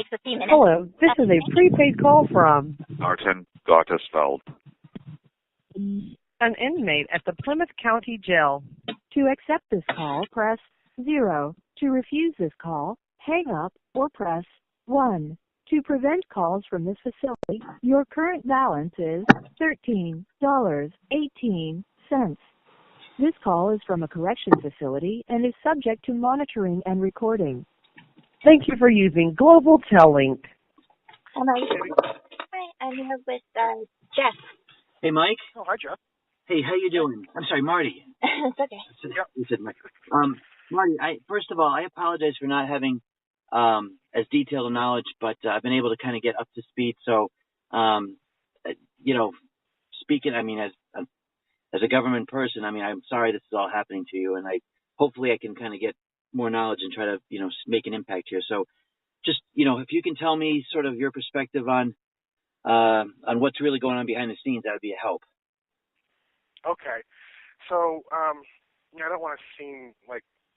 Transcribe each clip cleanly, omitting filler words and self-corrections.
takes 15 minutes. Hello, this is a prepaid call from Martin Gottesfeld. an inmate at the Plymouth County Jail. To accept this call, press 0. To refuse this call, hang up or press 1. To prevent calls from this facility, your current balance is $13.18. This call is from a correction facility and is subject to monitoring and recording. Thank you for using Global Tellink. Hi, I'm here with Jeff. Hey, Mike. Oh, hi, Jeff. Hey, how you doing? I'm sorry, Marty. It's okay. You said Mike. Marty, first of all, I apologize for not having as detailed a knowledge, but I've been able to kind of get up to speed. So, speaking, as a government person, I'm sorry this is all happening to you, and hopefully I can kind of get more knowledge and try to, make an impact here. So, just, if you can tell me sort of your perspective on what's really going on behind the scenes, that would be a help. Okay. So, I don't want to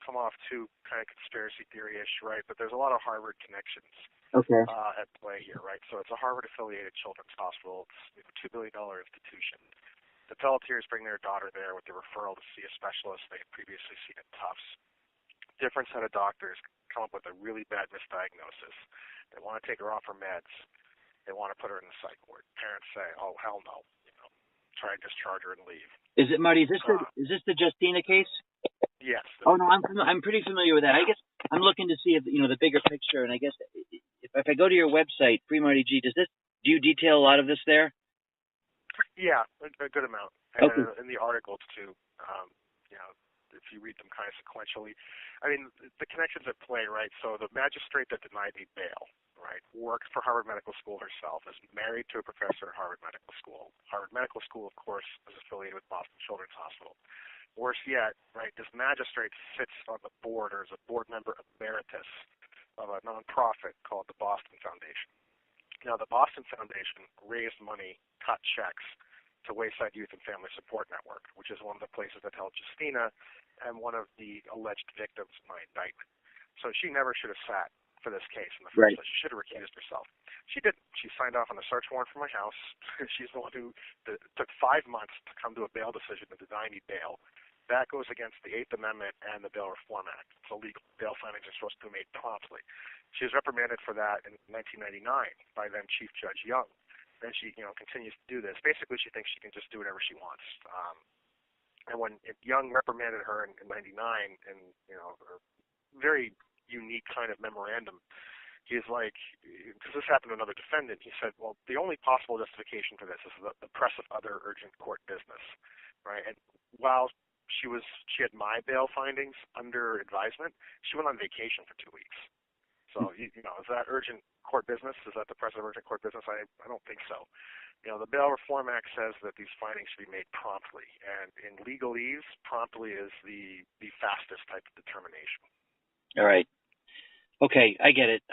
come off too kind of conspiracy theory-ish, right? But there's a lot of Harvard connections at play here, right? So it's a Harvard-affiliated children's hospital. It's a $2 billion institution. The Pelletiers bring their daughter there with the referral to see a specialist they had previously seen at Tufts. Different set of doctors come up with a really bad misdiagnosis. They want to take her off her meds. They want to put her in the psych ward. Parents say, "Oh, hell no! Try and discharge her and leave." Is it, Marty? Is this the Justina case? Yes. Oh no, I'm pretty familiar with that. I guess I'm looking to see if the bigger picture, and I guess if I go to your website, Pre-Marty G, do you detail a lot of this there? Yeah, a good amount. Okay. And in the articles too, if you read them kind of sequentially, the connections at play, right? So the magistrate that denied me bail, right, works for Harvard Medical School herself, is married to a professor at Harvard Medical School. Harvard Medical School, of course, is affiliated with Boston Children's Hospital. Worse yet, right, this magistrate sits on the board or is a board member emeritus of a nonprofit called the Boston Foundation. Now, the Boston Foundation raised money, cut checks to Wayside Youth and Family Support Network, which is one of the places that held Justina and one of the alleged victims in my indictment. So she never should have sat for this case in the first place. She should have recused herself. She didn't. She signed off on the search warrant for my house. She's the one who took 5 months to come to a bail decision to deny me bail. That goes against the 8th Amendment and the Bail Reform Act. It's illegal. Bail findings are supposed to be made promptly. She was reprimanded for that in 1999 by then Chief Judge Young. And she, continues to do this. Basically, she thinks she can just do whatever she wants. And when Young reprimanded her in 99, and a very unique kind of memorandum, he's like, because this happened to another defendant, he said, well, the only possible justification for this is the press of other urgent court business, right? And while she had my bail findings under advisement, she went on vacation for 2 weeks. So, is that urgent court business? Is that the press of urgent court business? I don't think so. The Bail Reform Act says that these findings should be made promptly. And in legalese, promptly is the fastest type of determination. All right. Okay, I get it.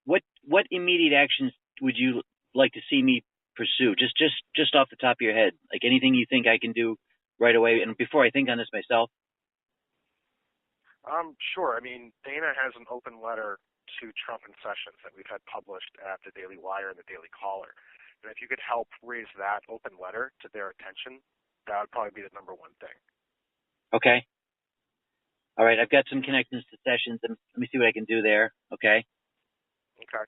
What immediate actions would you like to see me pursue? Just off the top of your head, like anything you think I can do right away. And before I think on this myself. Sure. Dana has an open letter to Trump and Sessions that we've had published at the Daily Wire and the Daily Caller. And if you could help raise that open letter to their attention, that would probably be the number one thing. Okay. All right. I've got some connections to Sessions. Let me see what I can do there. Okay. Okay.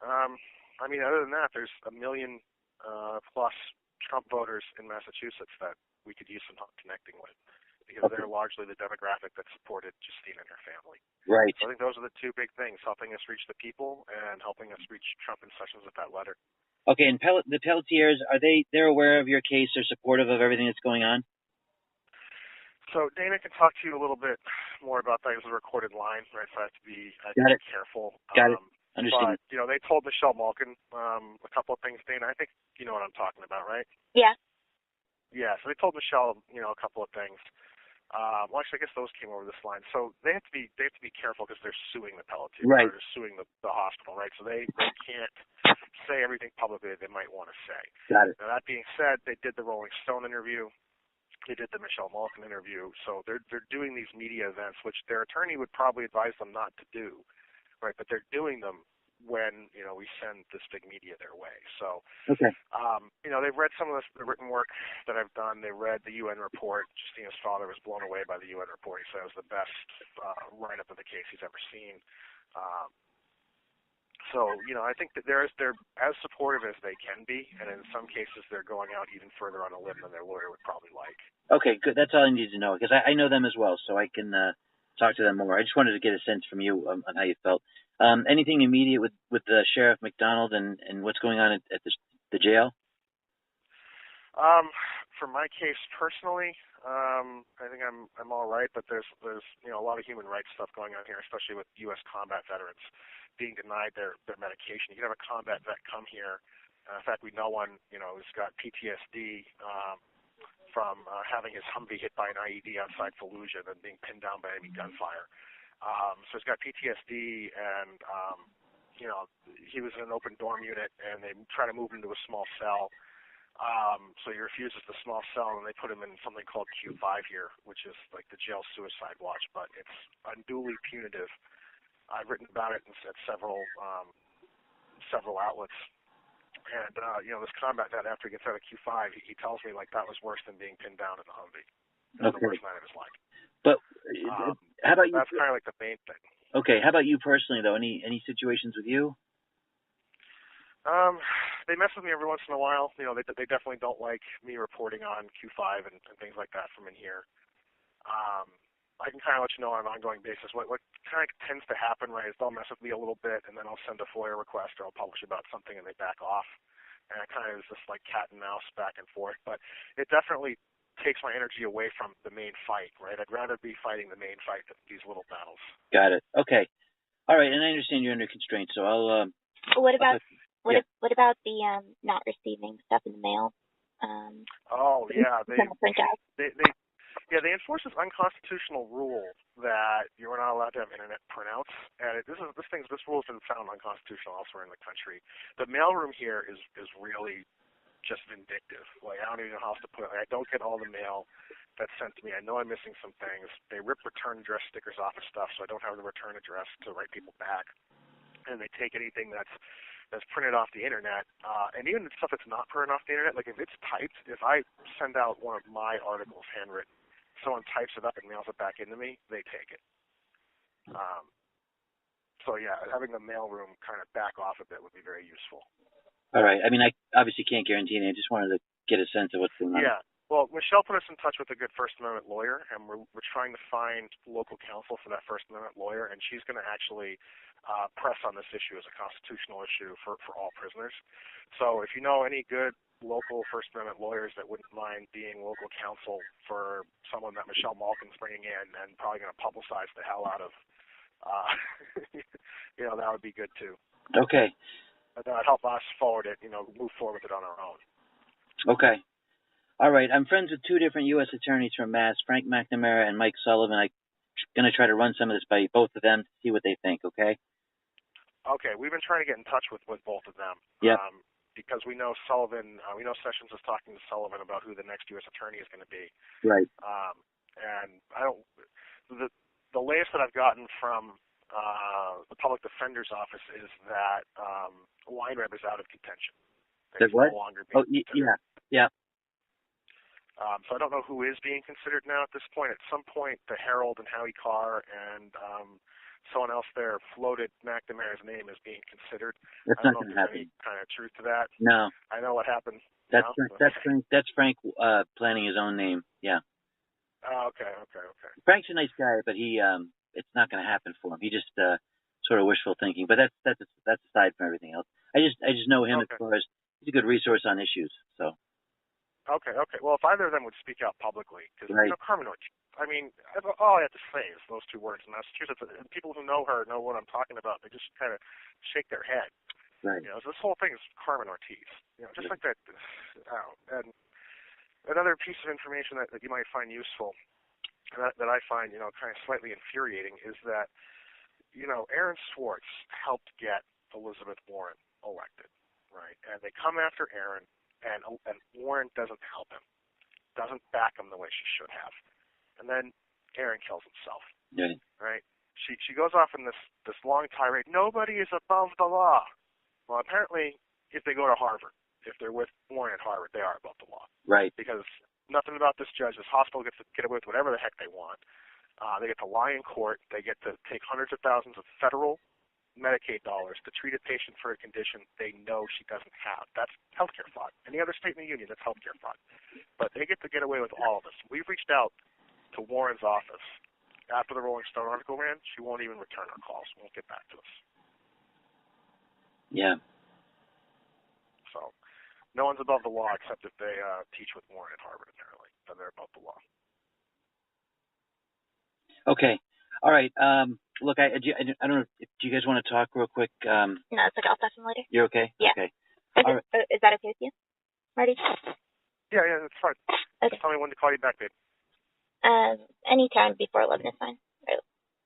Other than that, there's 1 million plus Trump voters in Massachusetts that we could use some help connecting with, because they're largely the demographic that supported Justine and her family. Right. So I think those are the two big things, helping us reach the people and helping us reach Trump and Sessions with that letter. Okay, and the Pelletiers, they're aware of your case? They're supportive of everything that's going on? So Dana can talk to you a little bit more about that. It was a recorded line, right? So I have to be careful. Got it. Understand. But, they told Michelle Malkin a couple of things, Dana. I think you know what I'm talking about, right? Yeah. Yeah, so they told Michelle, a couple of things. Well, actually, I guess those came over this line. So they have to be careful because they're suing the Pelletiers. Right. They're suing the hospital, right? So they can't say everything publicly that they might want to say. Got it. Now, that being said, they did the Rolling Stone interview. They did the Michelle Malkin interview. So they're doing these media events, which their attorney would probably advise them not to do, right? But they're doing them when, we send this big media their way. So, Okay. They've read some of the written work that I've done. They read the UN report. Justina's father was blown away by the UN report. He said it was the best write-up of the case he's ever seen. So, I think that they're as supportive as they can be, and in some cases they're going out even further on a limb than their lawyer would probably like. Okay, good. That's all I need to know, because I know them as well, so I can talk to them more. I just wanted to get a sense from you on how you felt. Anything immediate with Sheriff McDonald and what's going on at the jail? For my case personally, I think I'm all right, but there's a lot of human rights stuff going on here, especially with U.S. combat veterans being denied their medication. You can have a combat vet come here. In fact, we know one, who's got PTSD from having his Humvee hit by an IED outside Fallujah and then being pinned down by enemy gunfire. So he's got PTSD, and he was in an open dorm unit, and they try to move him to a small cell. So he refuses the small cell, and they put him in something called Q5 here, which is like the jail suicide watch, but it's unduly punitive. I've written about it at several outlets. And, this combat vet, after he gets out of Q5, he tells me, that was worse than being pinned down in the Humvee. It was the worst night of his life. But how about you? That's kind of like the main thing. Okay, how about you personally, though? Any situations with you? They mess with me every once in a while. They definitely don't like me reporting on Q5 and things like that from in here. I can kind of let you know on an ongoing basis. What kind of tends to happen, right, is they'll mess with me a little bit, and then I'll send a FOIA request or I'll publish about something, and they back off. And it kind of is just like cat and mouse back and forth. But it definitely takes my energy away from the main fight, right? I'd rather be fighting the main fight than these little battles. Got it. Okay. All right, and I understand you're under constraint, so I'll... What about the not receiving stuff in the mail? They enforce this unconstitutional rule that you're not allowed to have internet printouts, and this rule has been found unconstitutional elsewhere in the country. The mailroom here is really just vindictive. I don't even know how else to put it. I don't get all the mail that's sent to me. I know I'm missing some things. They rip return address stickers off of stuff, so I don't have the return address to write people back. And they take anything that's printed off the internet, and even stuff that's not printed off the internet. If it's typed, if I send out one of my articles handwritten, someone types it up and mails it back into me, they take it. So yeah, having the mailroom kind of back off a bit would be very useful. All right. I mean, I obviously can't guarantee anything. I just wanted to get a sense of what's going on. Yeah. Well, Michelle put us in touch with a good First Amendment lawyer, and we're trying to find local counsel for that First Amendment lawyer, and she's going to actually press on this issue as a constitutional issue for all prisoners. So if you know any good local First Amendment lawyers that wouldn't mind being local counsel for someone that Michelle Malkin's bringing in and probably going to publicize the hell out of, that would be good too. Okay. That would help us forward it, move forward with it on our own. Okay. All right. I'm friends with two different U.S. attorneys from Mass, Frank McNamara and Mike Sullivan. I'm going to try to run some of this by both of them to see what they think, okay? Okay. We've been trying to get in touch with both of them. Yeah. Because we know Sullivan, we know Sessions is talking to Sullivan about who the next U.S. attorney is going to be. Right. And the latest that I've gotten from the public defender's office is that Weinreb is out of contention. There's what? No longer being considered. Yeah. So I don't know who is being considered now at this point. At some point, the Herald and Howie Carr and someone else there floated McNamara's name as being considered. That's I don't not know if going to there's happen. any kind of truth to that. No. I know what happened. That's Frank planning his own name. Yeah. Oh, okay. Frank's a nice guy, but he it's not going to happen for him. He just sort of wishful thinking. But that's aside from everything else. I just know him as far as he's a good resource on issues. So. Okay. Well, if either of them would speak out publicly, because Carmen Ortiz, I mean, all I have to say is those two words in Massachusetts. And people who know her know what I'm talking about. They just kind of shake their head. Right. So this whole thing is Carmen Ortiz. Just like that. And another piece of information that you might find useful, that I find kind of slightly infuriating, is that Aaron Swartz helped get Elizabeth Warren elected, right? And they come after Aaron. And Warren doesn't help him, doesn't back him the way she should have. And then Aaron kills himself, right? she goes off in this long tirade. Nobody is above the law. Well, apparently, if they go to Harvard, if they're with Warren at Harvard, they are above the law. Right. Because nothing about this judge, this hospital gets to get away with whatever the heck they want. They get to lie in court. They get to take hundreds of thousands of federal Medicaid dollars to treat a patient for a condition they know she doesn't have. That's healthcare fraud. Any other state in the union, that's healthcare fraud. But they get to get away with all of this. We've reached out to Warren's office. After the Rolling Stone article ran, she won't even return our calls. Won't get back to us. Yeah. So no one's above the law except if they teach with Warren at Harvard, apparently. Then they're above the law. Okay. All right. Look, I don't know. Do you guys want to talk real quick? No, it's like I'll talk to him later. You're okay? Yeah. Okay. All right. Is that okay with you, Marty? Yeah, that's fine. Okay. Just tell me when to call you back, babe. Anytime before 11 is fine.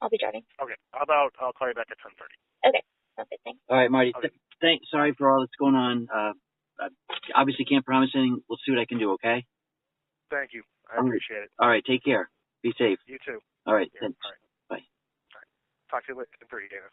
I'll be driving. Okay. How about I'll call you back at 10:30. Okay. Sounds good. Thanks. All right, Marty. Okay. Sorry for all that's going on. I obviously can't promise anything. We'll see what I can do, okay? Thank you. I appreciate it. All right. Take care. Be safe. You too. All right. Yeah. Thanks. All right. Bye. All right. Talk to you later in 30 days.